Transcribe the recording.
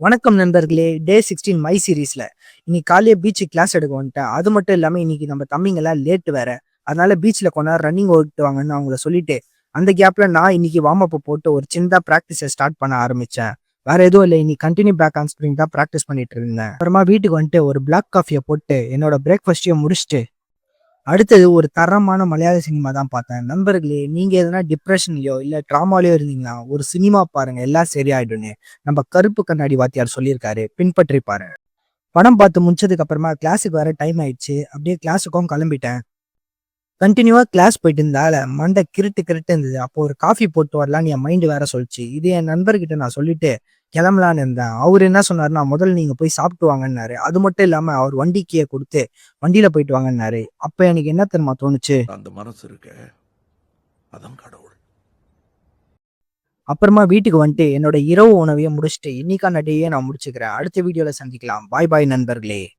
வணக்கம் நண்பர்களே. டே 16 மை சீரீஸ்ல இன்னைக்கு காலையில பீச்சுக்கு கிளாஸ் எடுக்க வந்துட்டேன். அது மட்டும் இல்லாம இன்னைக்கு நம்ம தம்பிங்கெல்லாம் லேட் வேற. அதனால பீச்ல கொஞ்ச நேரம் ரன்னிங் ஓட்டு வாங்கன்னு அவங்கள சொல்லிட்டு, அந்த கேப்ல நான் இன்னைக்கு வார்ம் அப் போட்டு ஒரு சின்னதா பிராக்டிஸ ஸ்டார்ட் பண்ண ஆரம்பிச்சேன். வேற எதுவும் இல்ல. இன்னைக்கு கன்டின்யூ பேக் ஹேண்ட் ஸ்ப்ரிங் தான் பிராக்டிஸ் பண்ணிட்டு இருந்தேன். அப்புறமா வீட்டுக்கு வந்துட்டு ஒரு பிளாக் காஃபிய போட்டு என்னோட பிரேக்ஃபாஸ்ட்டையும் முடிச்சுட்டு அடுத்தது ஒரு தரமான மலையாள சினிமா தான் பார்த்தேன். நண்பர்களே, நீங்க எதனா டிப்ரஷன்லயோ, இல்ல ட்ராமாலயோ இருந்தீங்கன்னா, ஒரு சினிமா பாருங்க. எல்லாம் சரியாயிடும்னு. நம்ம கருப்பு கண்ணாடி வாத்தியார் சொல்லியிருக்காரு. பின்பற்றி பாருங்க. படம் பார்த்து முடிச்சதுக்கு அப்புறமா கிளாஸுக்கு வர டைம் ஆயிடுச்சு. அப்படியே கிளாஸுக்கும் கிளம்பிட்டேன். கன்டினியூவா கிளாஸ் போயிட்டு இருந்தால மண்டை கிருட்டு கிருட்டு இருந்தது. அப்போ ஒரு காஃபி போட்டு வரலான்னு என் மைண்ட் வேற சொல்லிச்சு. இது என் நண்பர்கிட்ட நான் சொல்லிட்டு கிளம்பலான்னு இருந்தேன். அவரு என்ன சொன்னாருன்னா, முதல்ல நீங்க போய் சாப்பிட்டு வாங்கன்னாரு. அது மட்டும் இல்லாம அவர் வண்டி கீய குடுத்து, வண்டியில போயிட்டு வாங்கன்னாரு. அப்ப எனக்கு என்ன தெரியுமா தோணுச்சு? அந்த மனசு இருக்க, அதான் கடவுள். அப்புறமா வீட்டுக்கு வந்துட்டு என்னோட இரவு உணவையும் முடிச்சுட்டு இன்னைக்கான டேயே நான் முடிச்சுக்கிறேன். அடுத்த வீடியோல சந்திக்கலாம். பாய் பாய் நண்பர்களே.